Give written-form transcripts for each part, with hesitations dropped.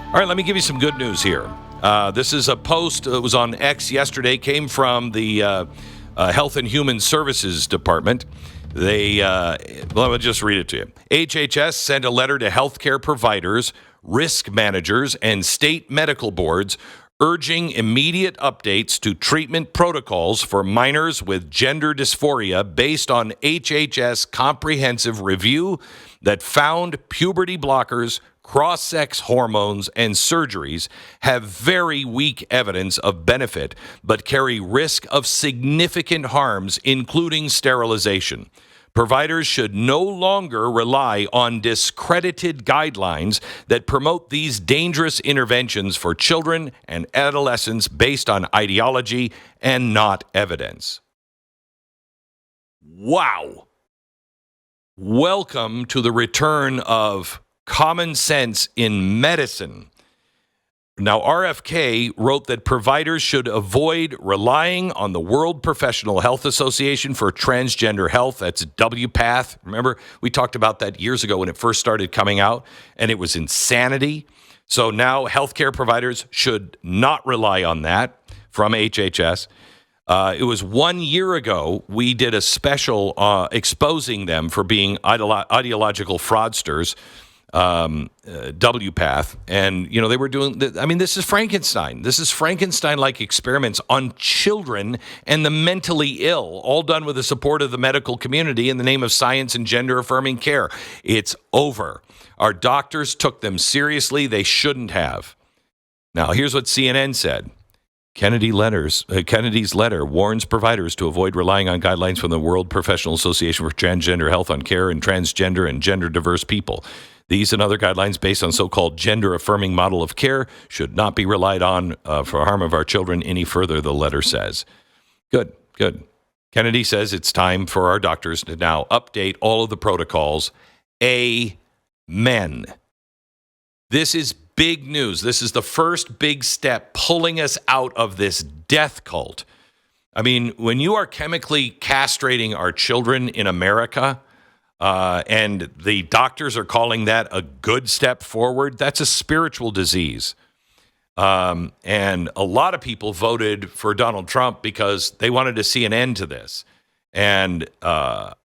All right, let me give you some good news here. This is a post that was on X yesterday, came from the Health and Human Services Department. Let me just read it to you. HHS sent a letter to healthcare providers, risk managers, and state medical boards urging immediate updates to treatment protocols for minors with gender dysphoria based on HHS comprehensive review that found puberty blockers, cross-sex hormones, and surgeries have very weak evidence of benefit but carry risk of significant harms, including sterilization. Providers should no longer rely on discredited guidelines that promote these dangerous interventions for children and adolescents based on ideology and not evidence. Wow. Welcome to the return of common sense in medicine. Now, RFK wrote that providers should avoid relying on the World Professional Health Association for Transgender Health. That's WPATH. Remember, we talked about that years ago when it first started coming out, and it was insanity. So now healthcare providers should not rely on that from HHS. It was 1 year ago we did a special exposing them for being ideological fraudsters. WPATH, and they were doing this is Frankenstein. This is Frankenstein-like experiments on children and the mentally ill, all done with the support of the medical community in the name of science and gender-affirming care. It's over. Our doctors took them seriously. They shouldn't have. Now, here's what CNN said. Kennedy's letter warns providers to avoid relying on guidelines from the World Professional Association for Transgender Health on care and transgender and gender-diverse people. These and other guidelines based on so-called gender-affirming model of care should not be relied on for harm of our children any further, the letter says. Good. Kennedy says it's time for our doctors to now update all of the protocols. Amen. This is big news. This is the first big step pulling us out of this death cult. I mean, when you are chemically castrating our children in America, and the doctors are calling that a good step forward, that's a spiritual disease. And a lot of people voted for Donald Trump because they wanted to see an end to this. And I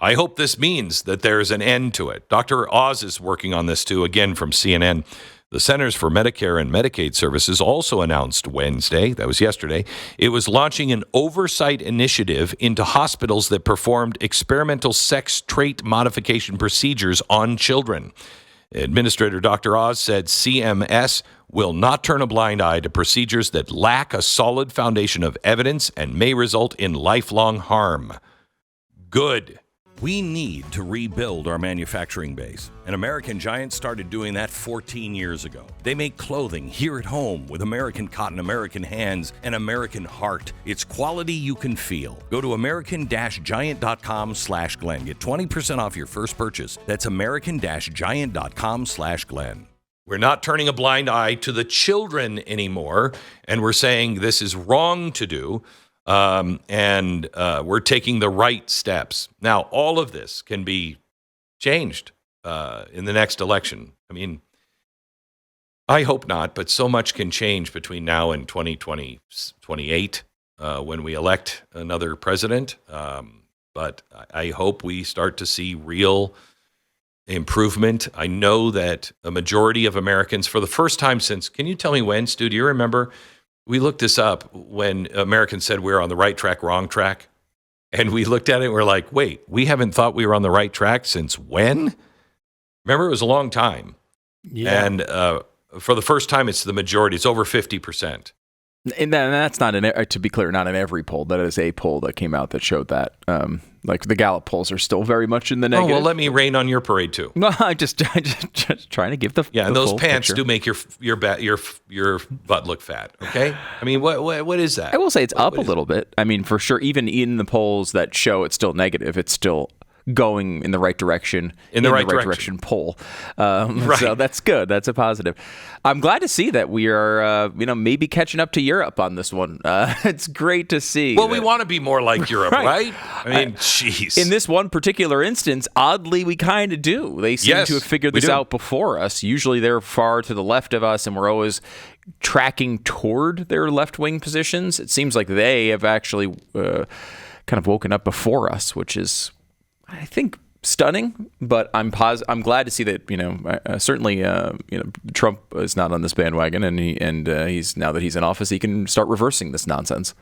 hope this means that there's an end to it. Dr. Oz is working on this too, again from CNN. The Centers for Medicare and Medicaid Services also announced Wednesday, that was yesterday, it was launching an oversight initiative into hospitals that performed experimental sex trait modification procedures on children. Administrator Dr. Oz said CMS will not turn a blind eye to procedures that lack a solid foundation of evidence and may result in lifelong harm. Good. We need to rebuild our manufacturing base. And American Giant started doing that 14 years ago. They make clothing here at home with American cotton, American hands, and American heart. It's quality you can feel. Go to american-giant.com/Glenn. Get 20% off your first purchase. That's american-giant.com/Glenn. We're not turning a blind eye to the children anymore, and we're saying this is wrong to do. And we're taking the right steps. Now, all of this can be changed in the next election. I mean, I hope not, but so much can change between now and 2028 when we elect another president. But I hope we start to see real improvement. I know that a majority of Americans, for the first time since, can you tell me when, Stu, do you remember? We looked this up when Americans said we were on the right track, wrong track. And we looked at it and we're like, wait, we haven't thought we were on the right track since when? Remember, it was a long time. Yeah. And for the first time, it's the majority. It's over 50%. And that's not, to be clear, not in every poll. That is a poll that came out that showed that. Like the Gallup polls are still very much in the negative. Oh, well, let me rain on your parade too. No, I'm just trying to give the and the those full pants picture. do make your butt look fat. Okay, I mean, what is that? I will say it's up a little bit. I mean, for sure, even in the polls that show it's still negative, it's still going in the right direction. In the right direction poll. Right. So that's good. That's a positive. I'm glad to see that we are, maybe catching up to Europe on this one. It's great to see. Well, we want to be more like Europe, right? I mean, jeez. In this one particular instance, oddly, we kind of do. They seem to have figured this out before us. Usually they're far to the left of us, and we're always tracking toward their left-wing positions. It seems like they have actually kind of woken up before us, which is, I think, stunning. But I'm glad to see that certainly Trump is not on this bandwagon, and he's now that he's in office, he can start reversing this nonsense.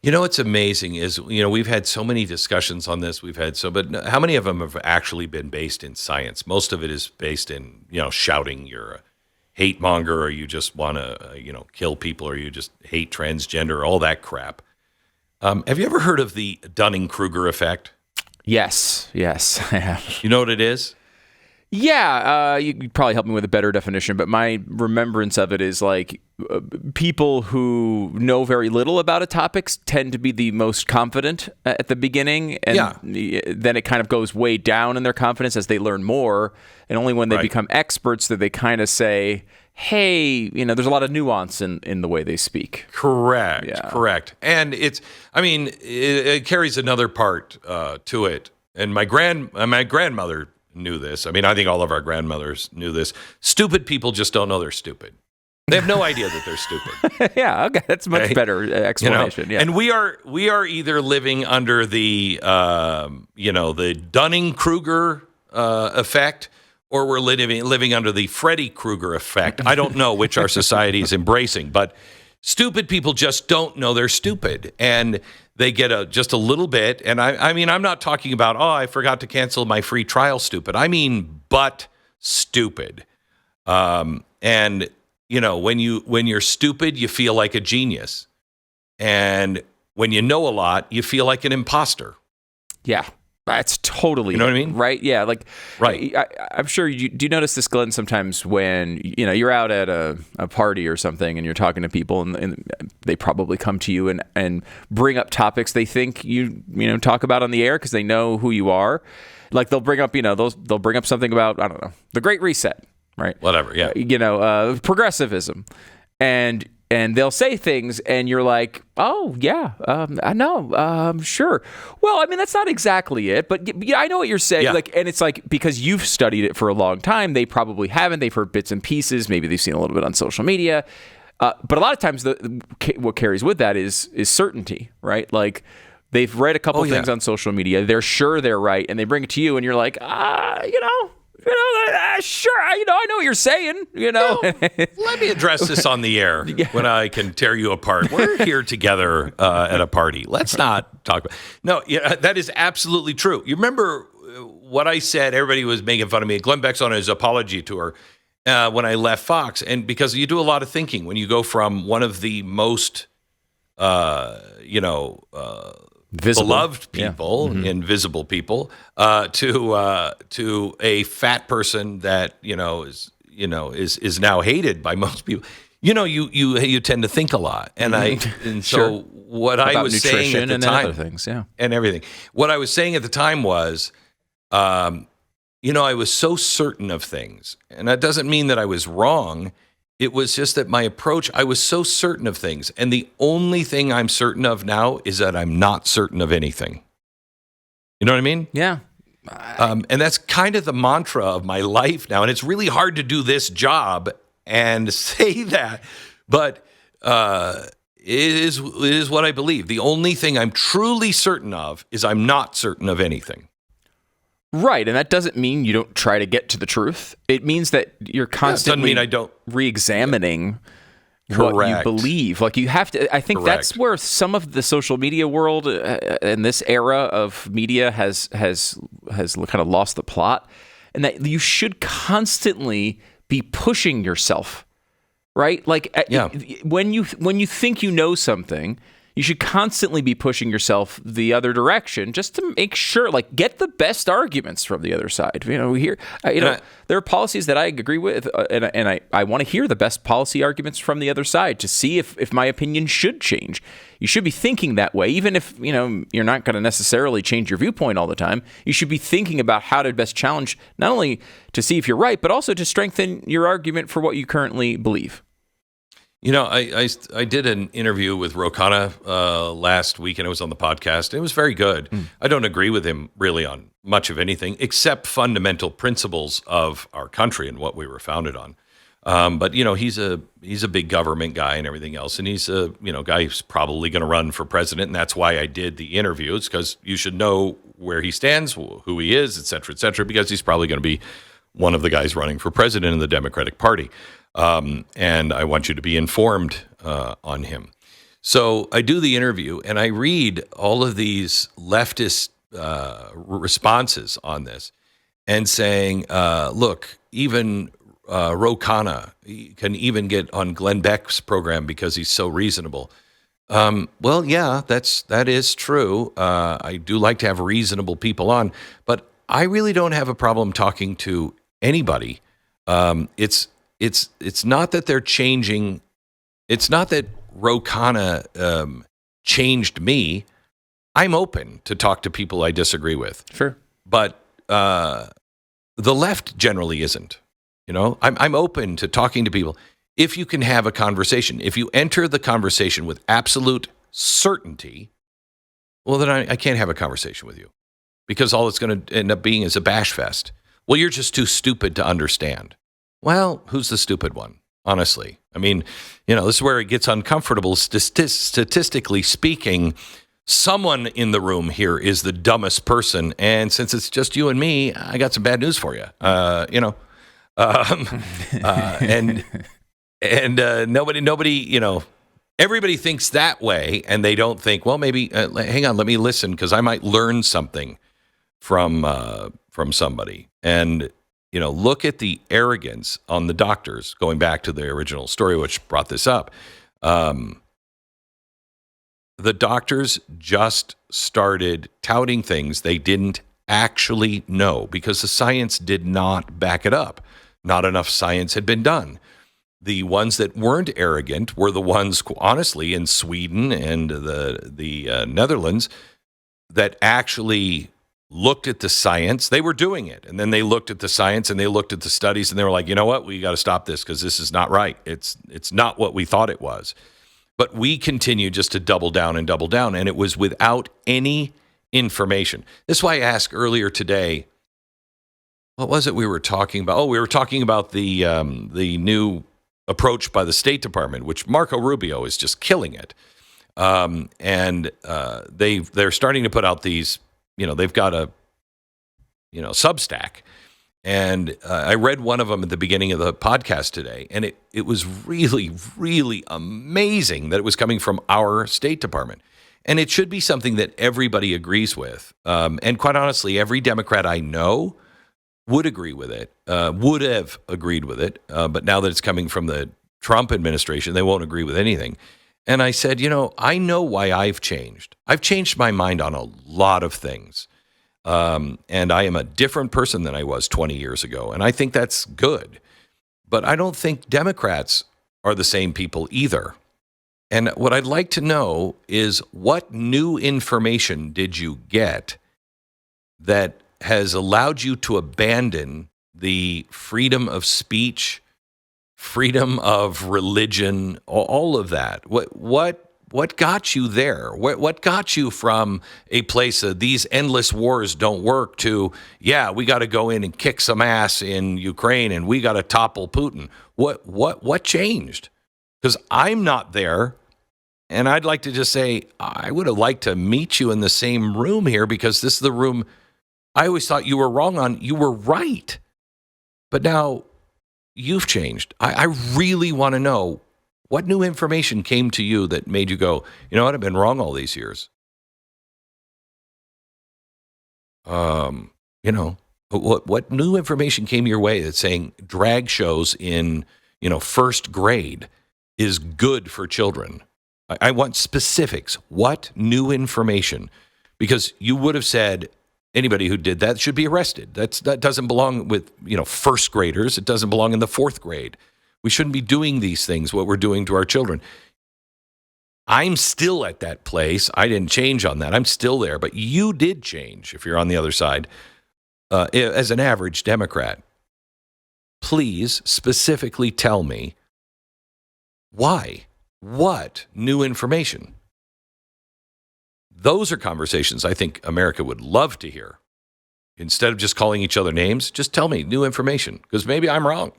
What's amazing is, we've had so many discussions on this. But how many of them have actually been based in science? Most of it is based in, shouting you're a hate monger, or you just want to, kill people, or you just hate transgender, all that crap. Have you ever heard of the Dunning-Kruger effect? Yes, I have. You know what it is? Yeah, you could probably help me with a better definition, but my remembrance of it is like people who know very little about a topic tend to be the most confident at the beginning, and then it kind of goes way down in their confidence as they learn more, and only when they become experts that they kind of say, hey, there's a lot of nuance in the way they speak. Correct. And it carries another part to it, and my grandmother knew this. I mean, I think all of our grandmothers knew this. Stupid people just don't know they're stupid. They have no idea that they're stupid. Yeah, okay, that's a much better explanation. Yeah. And we are either living under the the Dunning-Kruger effect, or we're living under the Freddy Krueger effect. I don't know which our society is embracing, but stupid people just don't know they're stupid, and they get just a little bit. And I mean, I'm not talking about, I forgot to cancel my free trial stupid. I mean, but stupid. And when you're stupid, you feel like a genius, and when you know a lot, you feel like an imposter. Yeah. That's totally, you know what I mean? Right? Yeah. Like, right. I'm sure do you notice this, Glenn, sometimes when, you're out at a party or something and you're talking to people and they probably come to you and bring up topics they think you talk about on the air because they know who you are. Like they'll bring up, they'll bring up something about, I don't know, the Great Reset, right? Whatever. Yeah. Progressivism. And they'll say things, and you're like, "Oh yeah, I know, sure." Well, I mean, that's not exactly it, but I know what you're saying. Yeah. Like, and it's like because you've studied it for a long time, they probably haven't. They've heard bits and pieces. Maybe they've seen a little bit on social media, but a lot of times, what carries with that is certainty, right? Like they've read a couple things on social media, they're sure they're right, and they bring it to you, and you're like, sure, I know what you're saying, Let me address this on the air when I can tear you apart. We're here together at a party. Let's not talk about. No, that is absolutely true. You remember what I said? Everybody was making fun of me. Glenn Beck's on his apology tour when I left Fox, and because you do a lot of thinking when you go from one of the most, visible. Beloved people, invisible people, to a fat person that is now hated by most people. You tend to think a lot, and so what about I was saying at the and time, other things, and everything. What I was saying at the time was, I was so certain of things, and that doesn't mean that I was wrong. It was just that my approach, I was so certain of things. And the only thing I'm certain of now is that I'm not certain of anything. You know what I mean? Yeah. And that's kind of the mantra of my life now. And it's really hard to do this job and say that. But it is what I believe. The only thing I'm truly certain of is I'm not certain of anything. Right, and that doesn't mean you don't try to get to the truth. It means that you're constantly re-examining what you believe. Like you have to. I think that's where some of the social media world in this era of media has kind of lost the plot, and that you should constantly be pushing yourself. Right, like when you think you know something, you should constantly be pushing yourself the other direction just to make sure, like, get the best arguments from the other side. There are policies that I agree with, and I want to hear the best policy arguments from the other side to see if my opinion should change. You should be thinking that way, even if, you're not going to necessarily change your viewpoint all the time. You should be thinking about how to best challenge, not only to see if you're right, but also to strengthen your argument for what you currently believe. I did an interview with Ro Khanna last week, and it was on the podcast. It was very good. I don't agree with him really on much of anything, except fundamental principles of our country and what we were founded on. But he's a big government guy and everything else, and he's a guy who's probably going to run for president, and that's why I did the interview. It's because you should know where he stands, who he is, et cetera, because he's probably going to be one of the guys running for president in the Democratic Party. And I want you to be informed on him. So I do the interview, and I read all of these leftist responses on this and saying, look, even Ro Khanna can even get on Glenn Beck's program because he's so reasonable. Well, yeah, that is true. I do like to have reasonable people on, but I really don't have a problem talking to anybody. It's not that they're changing. It's not that Ro Khanna changed me. I'm open to talk to people I disagree with. Sure. But the left generally isn't. I'm open to talking to people if you can have a conversation. If you enter the conversation with absolute certainty, well, then I can't have a conversation with you because all it's going to end up being is a bash fest. Well, you're just too stupid to understand. Well, who's the stupid one? Honestly. I mean, this is where it gets uncomfortable. Statistically speaking, someone in the room here is the dumbest person. And since it's just you and me, I got some bad news for you. Nobody, everybody thinks that way, and they don't think, well, maybe, hang on, let me listen, because I might learn something from somebody. And look at the arrogance on the doctors, going back to the original story, which brought this up. The doctors just started touting things they didn't actually know because the science did not back it up. Not enough science had been done. The ones that weren't arrogant were the ones, honestly, in Sweden and the Netherlands that actually looked at the science. They were doing it. And then they looked at the science and they looked at the studies and they were like, you know what? We got to stop this because this is not right. It's not what we thought it was. But we continue just to double down. And it was without any information. This is why I asked earlier today, what was it we were talking about? Oh, we were talking about the new approach by the State Department, which Marco Rubio is just killing it. And they're starting to put out these, they've got a, Substack. And I read one of them at the beginning of the podcast today, and it was really, really amazing that it was coming from our State Department. And it should be something that everybody agrees with. And quite honestly, every Democrat I know would agree with it, would have agreed with it. But now that it's coming from the Trump administration, they won't agree with anything. And I said, I know why I've changed. I've changed my mind on a lot of things. And I am a different person than I was 20 years ago. And I think that's good. But I don't think Democrats are the same people either. And what I'd like to know is what new information did you get that has allowed you to abandon the freedom of speech, freedom of religion, all of that? What got you there? What got you from a place of these endless wars don't work to, we got to go in and kick some ass in Ukraine and we got to topple Putin? What changed? Because I'm not there. And I'd like to just say, I would have liked to meet you in the same room here because this is the room I always thought you were wrong on. You were right. But now you've changed. I really want to know what new information came to you that made you go, you know what, I've been wrong all these years. What new information came your way that's saying drag shows in, first grade is good for children? I want specifics. What new information? Because you would have said anybody who did that should be arrested. That doesn't belong with, first graders. It doesn't belong in the fourth grade. We shouldn't be doing these things, what we're doing to our children. I'm still at that place. I didn't change on that. I'm still there. But you did change if you're on the other side. As an average Democrat, please specifically tell me why. What new information? Those are conversations I think America would love to hear. Instead of just calling each other names, just tell me new information, because maybe I'm wrong.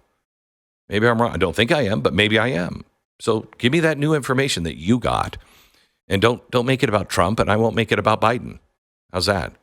Maybe I'm wrong. I don't think I am, but maybe I am. So give me that new information that you got, and don't make it about Trump, and I won't make it about Biden. How's that?